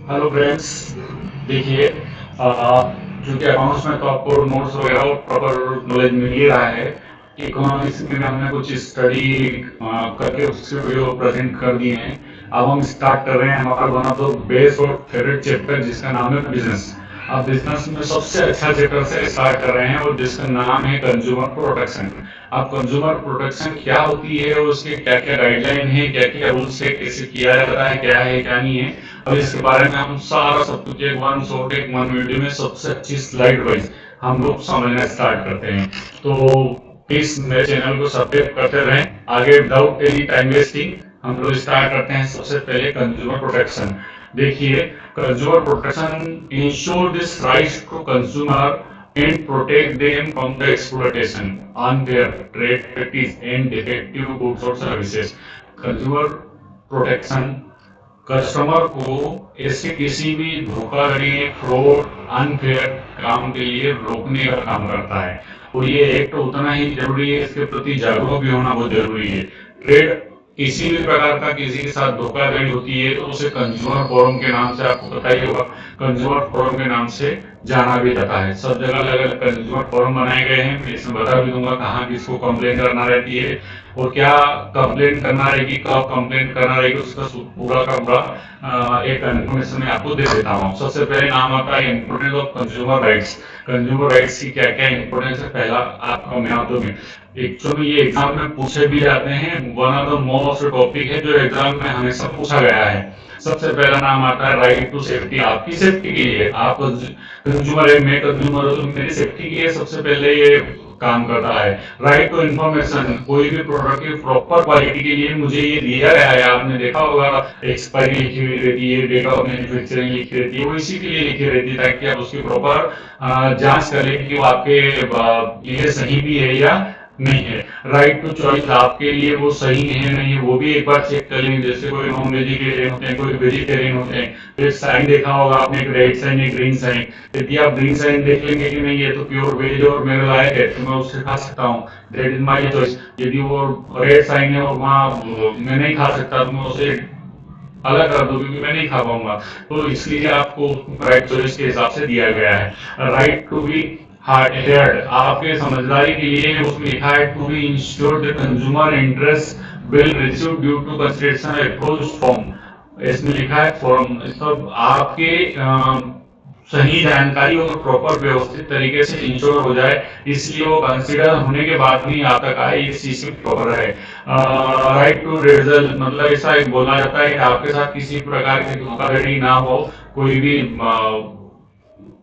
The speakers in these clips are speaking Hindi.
Hello friends. देखिए, चूंकि अकाउंट्स में तो आपको नोट्स वगैरह और प्रॉपर नॉलेज मिल ही रहा है। इकोनॉमिक्स में हमने कुछ स्टडी करके उसके वीडियो प्रेजेंट कर दिए हैं। अब हम स्टार्ट कर रहे हैं हमारा वन ऑफ द बेस्ट और फेवरेट चैप्टर जिसका नाम है बिजनेस। अब बिजनेस में सबसे अच्छा चैप्टर से स्टार्ट कर रहे हैं और जिसका नाम है कंज्यूमर प्रोटेक्शन। अब कंज्यूमर प्रोटेक्शन क्या होती है, उसके क्या क्या गाइडलाइन है, क्या क्या रूल्स है, कैसे किया जाता है, क्या है क्या नहीं है। अब इसके बारे में हम सारा सब कुछ एक वन शॉट एक वन वीडियो में सबसे अच्छी स्लाइड वाइज हम लोग समझना स्टार्ट करते हैं। तो प्लीज मेरे चैनल को सब्सक्राइब करते रहें। आगे विदाउट एनी टाइम वेस्टिंग हम लोग स्टार्ट करते हैं। सबसे पहले कंज्यूमर प्रोटेक्शन। देखिए, consumer protection ensure this rights to consumer and protect them from the exploitation, unfair trade practice and defective goods or services. Consumer protection customer को ऐसे किसी भी धोखाधड़ी, फ्रॉड, अनफेयर काम के लिए रोकने का काम करता है। और ये एक्ट उतना ही जरूरी है, इसके प्रति जागरूक भी होना बहुत जरूरी है। ट्रेड किसी भी प्रकार का किसी के साथ धोखाधड़ी होती है तो उसे कंज्यूमर फोरम के नाम से, आपको पता ही होगा, कंज्यूमर फोरम के नाम से जाना भी जाता है। सब जगह अलग अलग कंज्यूमर फोरम बनाए गए हैं। मैं इसमें बता भी दूंगा कहाँ किसको कंप्लेन करना रहती है और क्या कंप्लेन करना रहेगी, कब कंप्लेन करना रहेगी, उसका पूरा का पूरा एक इन्फॉर्मेशन मैं आपको दे देता हूँ। सबसे पहले नाम आता है importance of consumer rights. Consumer rights की क्या क्या इंपोर्टेंस है, पहला आपका मैं आपको में एक्चुअली ये एग्जाम में पूछे भी जाते हैं। One of the most topic है जो एग्जाम में हमेशा पूछा गया है। सबसे पहला नाम आता है राइट टू सेफ्टी। आपकी सेफ्टी के लिए, आप कंज्यूमर है, मैं कंज्यूमर हूँ, तो मेरी सेफ्टी के लिए सबसे पहले ये काम करता है। राइट टू इन्फॉर्मेशन, कोई भी प्रोडक्ट की प्रॉपर क्वालिटी के लिए मुझे ये दिया गया है। आपने देखा होगा एक्सपायरी लिखी हुई रहती है, डेट ऑफ मैन्युफैक्चरिंग लिखी रहती है, वो इसी के लिए लिखी रहती है ताकि आप उसकी प्रॉपर जांच करें कि वो आपके लिए सही भी है या नहीं है। राइट टू चॉइस, आपके लिए वो सही है नहीं है वो भी एक बार चेक कर लेंगे। जैसे कोई नॉन वेजिटेरियन होते हैं, कोई वेजिटेरियन होते हैं, तो एक साइन देखा होगा आपने, एक रेड साइन एक ग्रीन साइन। यदि आप ग्रीन साइन देख लेंगे कि नहीं ये तो प्योर वेज और मेरे लायक है तो मैं उससे खा सकता हूँ, दैट इज माई चॉइस। यदि वो रेड साइन है और वहाँ मैं नहीं खा सकता तो मैं उसे अलग कर दो क्योंकि मैं नहीं खा पाऊंगा। तो इसलिए आपको राइट चॉइस के हिसाब से दिया गया है। Right to be hard head, आपके समझदारी के लिए उसमें लिखा है to be ensure the consumer interest will receive due to consideration approach form. इसमें लिखा है फॉर्म, सब आपके सही जानकारी और प्रॉपर व्यवस्थित तरीके से इंश्योर हो जाए, इसलिए वो कंसीडर होने के बाद भी यहाँ तक आए, इस चीज की प्रॉपर है। राइट टू रिजल्ट, मतलब ऐसा एक बोला जाता है कि आपके साथ किसी प्रकार की धोखाधड़ी ना हो, कोई भी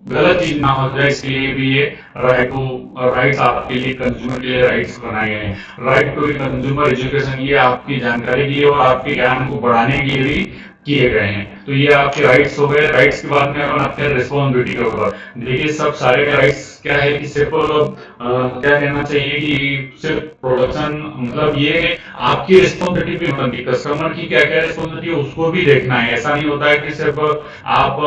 गलत चीज ना हो जाए, इसके लिए भी ये राइट टू राइट्स आपके लिए, कंज्यूमर के लिए राइट्स बनाए गए हैं। राइट टू कंज्यूमर एजुकेशन, ये आपकी जानकारी के लिए और आपके ज्ञान को बढ़ाने के लिए भी किए गए हैं। तो ये आपके राइट्स हो गए। राइट्स के बाद में अपन आते हैं रिस्पॉन्सिबिलिटी के ऊपर। देखिए, सब सारे के राइट्स क्या है कि सिर्फ क्या कहना चाहिए कि सिर्फ प्रोडक्शन, मतलब ये आपकी रिस्पॉन्सिबिलिटी भी बनती है। कस्टमर की क्या क्या रिस्पॉन्सिबिलिटी है उसको भी देखना है। ऐसा नहीं होता है कि सिर्फ आप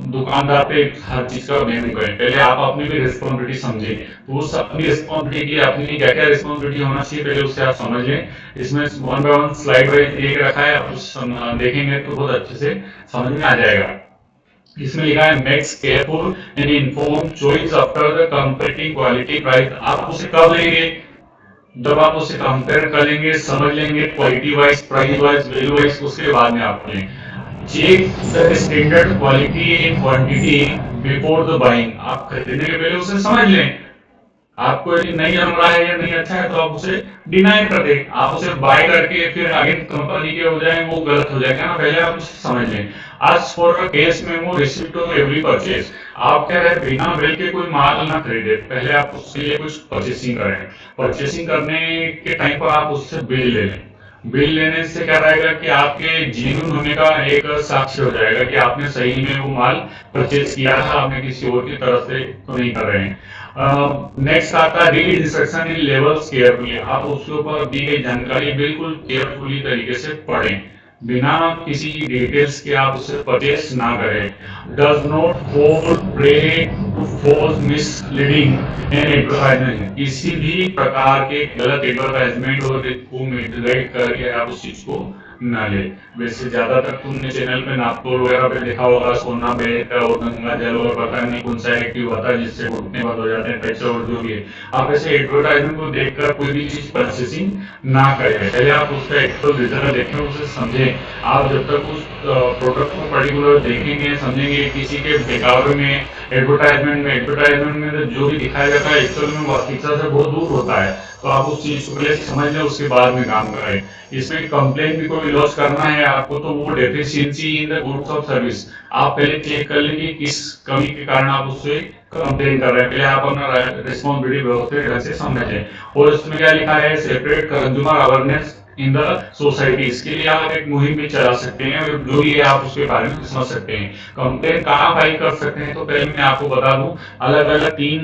दुकानदार पे हर चीज का ब्लेम करें, पहले आप अपनी भी रिस्पॉन्सिबिलिटी समझें। तो उस अपनी रिस्पॉन्सिबिलिटी की अपनी क्या क्या रिस्पॉन्सिबिलिटी होना चाहिए पहले उससे आप समझ लें। इसमें one by one slide wise एक रखा है, आप देखेंगे तो बहुत अच्छे से समझ में आ जाएगा। इसमें लिखा है makes careful and inform choice after the competing quality price. आप उसे कब लेंगे, जब आप उसे कंपेयर करेंगे, समझ लेंगे quality wise, price wise, value wise, उसके बाद में आप लें। Check the standard quality and quantity before the buying, आप खरीदने के पहले उसे समझ लें। आपको यदि नहीं जम रहा है या नहीं अच्छा है तो आप उसे डिनाई कर दें। आप उसे बाय करके फिर आगे कंपनी के हो जाए वो गलत हो जाएगा ना, पहले आप उसे समझ लें। आज for a case memo receipt of every purchase, आप क्या है बिना बिल के कोई माल ना खरीदे, पहले आप उसके लिए कुछ परचेसिंग करें। परचेसिंग करने के टाइम पर आप उससे बिल ले लें। बिल लेने से क्या रहेगा कि आपके जेन्युइन होने का एक साक्ष्य हो जाएगा कि आपने सही में वो माल परचेज किया था, आपने किसी और की तरफ से तो नहीं कर रहे हैं। नेक्स्ट आता है रीड इंस्ट्रक्शन इन लेवल्स केयरफुली, आप उसके ऊपर दी गई जानकारी बिल्कुल केयरफुली तरीके से पढ़ें, बिना किसी डिटेल्स के आप उसे परचेस ना करें। Does not fall prey to false misleading and advertisement, किसी भी प्रकार के गलत एडवर्टाइजमेंट और को मिसगाइड करके आप उस चीज को न ले। वैसे ज्यादातर तुमने चैनल पे नागपुर वगैरह पे देखा होगा, सोना बेट और गंगा जल और पता नहीं कौन सा एक्टिव होता है जिससे घुटने बंद हो जाते हैं, पैसे और जो भी है। आप ऐसे एडवर्टाइजमेंट को देखकर कोई भी चीज परचेसिंग ना करें, पहले आप उसका एक्चुअल रिजल्ट देखें, उसे समझें। आप जब तक उस प्रोडक्ट को पर्टिकुलर देखेंगे समझेंगे, किसी के दिखावे में एडवर्टाइजमेंट में तो जो भी दिखाया जाता है एक्चुअल में वास्तविकता से बहुत दूर होता है। तो आप उस चीज को पहले समझ लें, उसके बाद में काम करें। इसमें कंप्लेन भी कोई लॉस करना है आपको तो वो deficiency in the goods of service आप पहले चेक कर लें कि किस कमी के कारण आप उससे कंप्लेन कर रहे हैं। पहले आप अपना रिस्पॉन्सिबिलिटी व्यवस्थित ढंग से समझें। और इसमें क्या लिखा है, separate consumer awareness in the society. इसके लिए आप एक मुहिम भी चला सकते हैं, और जो भी है आप उसके बारे में समझ सकते हैं। कंप्लेन कहाँ फाइल कर सकते हैं, तो पहले मैं आपको बता दूं, अलग अलग 3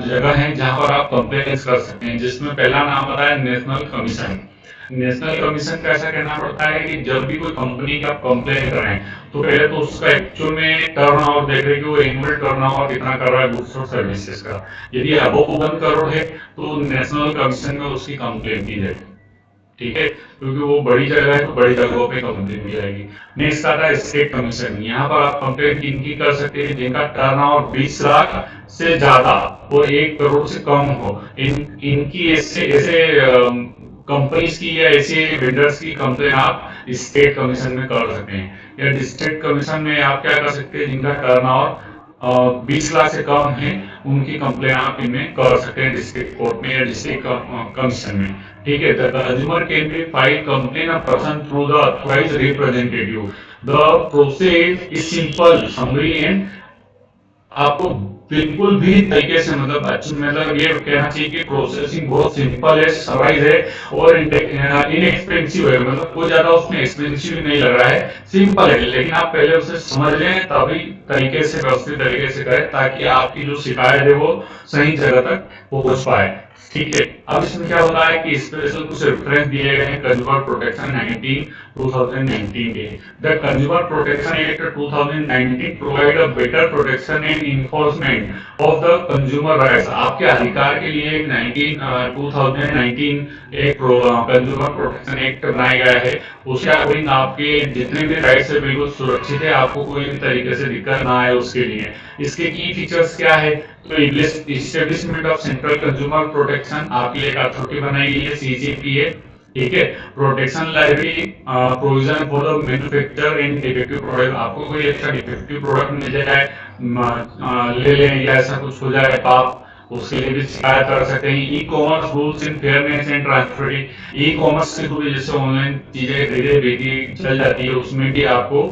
जगह हैं जहां पर आप कंप्लेन कर सकते हैं। जिसमें पहला नाम आता है नेशनल कमीशन। नेशनल कमीशन का ऐसा कहना पड़ता है कि जब भी कोई कंपनी का कंप्लेन करें तो पहले तो उसका एक्चुअल में टर्न ओवर देख रहे कि वो एनुअल टर्न ओवर कितना कर रहा है गुड्स और सर्विसेज का। यदि अबव 1 करोड़ है तो नेशनल कमीशन में उसकी कंप्लेन की जाएगी। ठीक है, क्योंकि वो बड़ी जगह है तो बड़ी जगहों पे कंप्लेन मिल जाएगी। नेक्स्ट आता है स्टेट कमीशन। यहाँ पर आप कंप्लेन किनकी कर सकते हैं, जिनका टर्नओवर 20 लाख से ज्यादा और 1 करोड़ से कम हो। इनकी ऐसे ऐसे कंपनीज की या ऐसे वेंडर्स की कंप्लेन आप स्टेट कमीशन में कर सकते हैं। या डिस्ट्रिक्ट कमीशन में आप क्या कर सकते हैं, जिनका टर्नओवर 20 लाख से कम है उनकी कंप्लेन आप इनमें कर सकते हैं डिस्ट्रिक्ट कोर्ट में या डिस्ट्रिक्ट कमीशन में। ठीक है, the consumer can be file complain a person through the authorised representative. The process is simple, summary and आपको बिल्कुल भी तरीके से मतलब ये कहना चाहिए कि प्रोसेसिंग बहुत सिंपल है, सरवाइज है और इनएक्सपेंसिव है। मतलब कोई ज्यादा उसमें एक्सपेंसिव नहीं लग रहा है, सिंपल है। लेकिन आप पहले उसे समझ लें तभी तरीके से व्यवस्थित तरीके से करें, ताकि आपकी जो शिकायत है वो सही जगह तक पहुंच पाए। ठीक है, अब इसमें क्या होता है कि स्पेशल कुछ रेफरेंस दिए गए हैं कंज्यूमर प्रोटेक्शन 2019 के। The consumer protection act 2019 provide a better protection and enforcement of the consumer rights. आपके अधिकार के लिए 2019 एक कंज्यूमर प्रोटेक्शन एक्ट बनाया गया है। उसके अकॉर्डिंग आपके जितने भी राइट्स है बिल्कुल सुरक्षित है, आपको कोई भी तरीके से दिक्कत ना आए उसके लिए। इसके की फीचर्स क्या है, तो establishment of central consumer protection आपके लिए एक अथॉरिटी बनाई गई है, सीजीपीए। ठीक है, protection library provision for the manufacture and defective product. आपको कोई अच्छा डिफेक्टिव प्रोडक्ट मिल जाए ले लें या ऐसा कुछ हो जाए तो आप उसके लिए भी शिकायत कर सकते हैं। E commerce rules in fairness and transparency. E commerce के थ्रू जैसे ऑनलाइन चीजें खरीदे बेची चल जाती है, उसमें भी आपको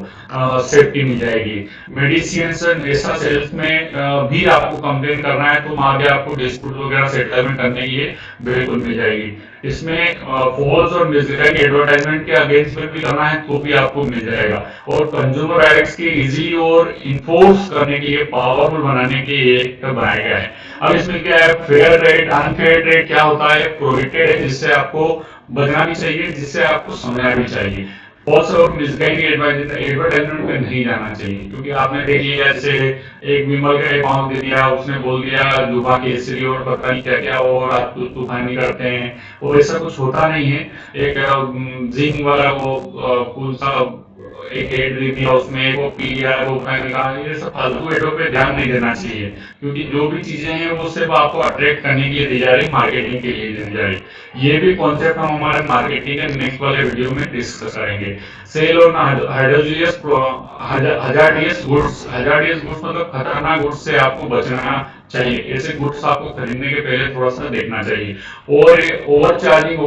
सेफ्टी मिल जाएगी। मेडिसिन ऐसा सेल्स में भी आपको कंप्लेन करना है तो वहां भी आपको डिस्प्यूट वगैरह सेटलमेंट करने की बिल्कुल मिल जाएगी। इसमें फॉल्स और मिसगाइड एडवर्टाइजमेंट के अगेंस्ट में भी करना है तो भी आपको मिल जाएगा। और कंज्यूमर राइट्स के इजीली और इन्फोर्स करने के लिए, पावरफुल बनाने के लिए एक बनाया गया है। अब इसमें क्या है, फेयर ट्रेड अनफेयर ट्रेड क्या होता है, प्रोहिबिटेड है, जिससे आपको बचना भी चाहिए, जिससे आपको समझना भी चाहिए। फॉल्स और मिसगाइड एडवर्टाइजमेंट में नहीं जाना चाहिए, क्योंकि आपने देख लिया जैसे एक विमल का अकाउंट दे दिया, उसने बोल दिया जुबा केसरी और पता नहीं क्या क्या और आप तूफानी करते हैं, और ऐसा कुछ होता नहीं है। एक जिंक वाला वो कौन सा एक एड दे दिया, उसमें वो पी लिया, वो निकाल, ये सब फालतू एडों पे ध्यान नहीं देना चाहिए, क्योंकि जो भी चीजें हैं वो सिर्फ आपको अट्रैक्ट करने के लिए दी जा रही, मार्केटिंग के लिए दी जा रही। ये भी कॉन्सेप्ट हम हमारे मार्केटिंग के नेक्स्ट वाले वीडियो में डिस्कस करेंगे। सेल और हजार्डियस गुड्स। हजार्डियस गुड्स मतलब खतरनाक गुड्स से आपको बचना चाहिए। ऐसे गुड्स आपको खरीदने के पहले थोड़ा सा देखना चाहिए। और ओवर चार्जिंग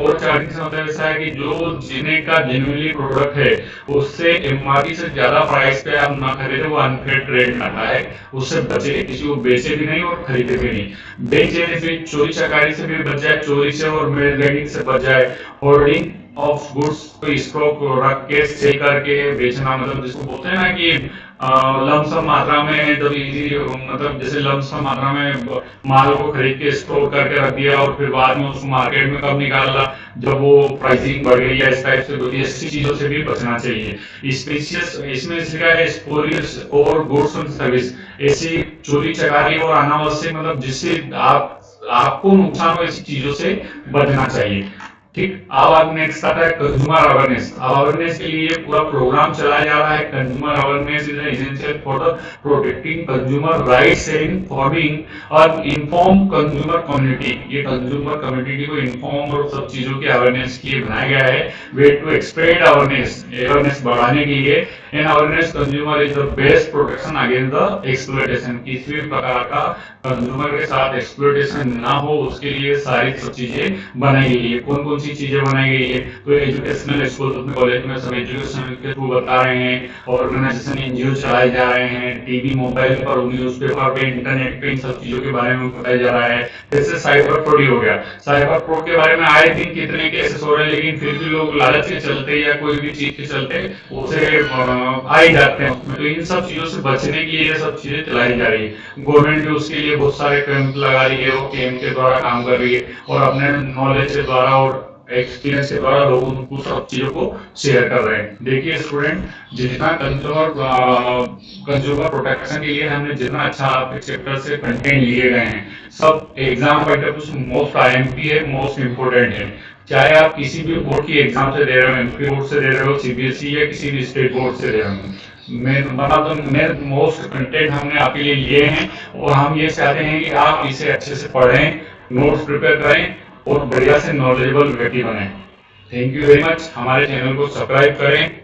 से मतलब ऐसा है कि जो जिन्हें का जेन्युइनली प्रोडक्ट है उससे एमआरपी से ज्यादा प्राइस पे आप ना खरीदे, वो अनफेयर ट्रेड करता है, उससे बचे, किसी को बेचे भी नहीं और खरीदे भी नहीं। बेचने से, चोरी चकारी से भी बच जाए, चोरी से और मिसगाइडिंग से बच जाए। होर्डिंग ऑफ गुड्स को स्टॉक रख के सेल करके बेचना, मतलब जिसको बोलते हैं ना कि लमसम मात्रा में, जब इजी मतलब जैसे लमसम मात्रा में माल को खरीद के स्टोर करके रख दिया और फिर बाद में उसको मार्केट में कब निकाला जब वो प्राइसिंग बढ़ गई है, इस टाइप से ऐसी चीजों से भी बचना चाहिए। स्पेशियस इसमें लिखा है स्पोरियस और गुड्स एंड सर्विस। ऐसी चोरी चकारी और अनावश्यक मतलब जिससे आपको नुकसान हो, ऐसी चीजों से बचना चाहिए। ठीक। अब नेक्स्ट आता है कंज्यूमर अवेयरनेस। अब अवेयरनेस के लिए पूरा प्रोग्राम चलाया जा रहा है। Consumer awareness is essential for the protecting consumer rights and forming और इन्फॉर्म कंज्यूमर कम्युनिटी। ये कंज्यूमर कम्युनिटी को इन्फॉर्म और सब चीजों की अवेयरनेस के लिए बनाया गया है। वे टू एक्सपेड अवेयरनेस बढ़ाने के लिए and awareness consumer is the best protection against the exploitation. किसी भी प्रकार का कंज्यूमर के साथ एक्सप्लॉयटेशन ना हो उसके लिए सारी सब चीजें बनाई गई है। कौन कौन सी चीजें बनाई गई है? तो एजुकेशनल स्कूल अपने कॉलेज में सब एजुकेशन के थ्रू बता रहे हैं। ऑर्गेनाइजेशन एनजीओ चलाए जा रहे हैं। टीवी मोबाइल पर न्यूज़पेपर पे इंटरनेट पे इन सब चीजों के बारे में बताया जा रहा है। जैसे साइबर फ्रॉड ही हो गया। साइबर फ्रॉड के बारे में आए दिन कितने केसेस हो रहे हैं, लेकिन फिर भी लोग लालच के चलते या कोई भी चीज के चलते उसे आ ही जाते हैं उसमें। तो इन सब चीजों से बचने के लिए ये सब चीजें चलाई जा रही है। गवर्नमेंट भी उसके लिए बहुत सारे कैंप लगा रही है, वो कैंप के द्वारा काम कर रही है और अपने नॉलेज के द्वारा और एक्सपीरियंस के द्वारा लोगों को सब चीजों को शेयर कर रहे हैं। देखिए स्टूडेंट, जितना कंज्यूमर प्रोटेक्शन के लिए हमने जितना अच्छा चैप्टर से कंटेंट लिए गए हैं, सब एग्जाम पॉइंट ऑफ व्यू से मोस्ट आईएमपी है, मोस्ट इंपोर्टेंट है। चाहे आप किसी भी बोर्ड की एग्जाम से दे रहे हो, एमपी बोर्ड से दे रहे हो, सीबीएसई या किसी भी स्टेट बोर्ड से दे रहे हो, मैं बता दूं, मैं मोस्ट कंटेंट हमने आपके लिए लिए हैं और हम ये चाहते हैं कि आप इसे अच्छे से पढ़ें, नोट्स प्रिपेयर करें और बढ़िया से नॉलेजेबल व्यक्ति बने। Thank you very much. हमारे चैनल को सब्सक्राइब करें।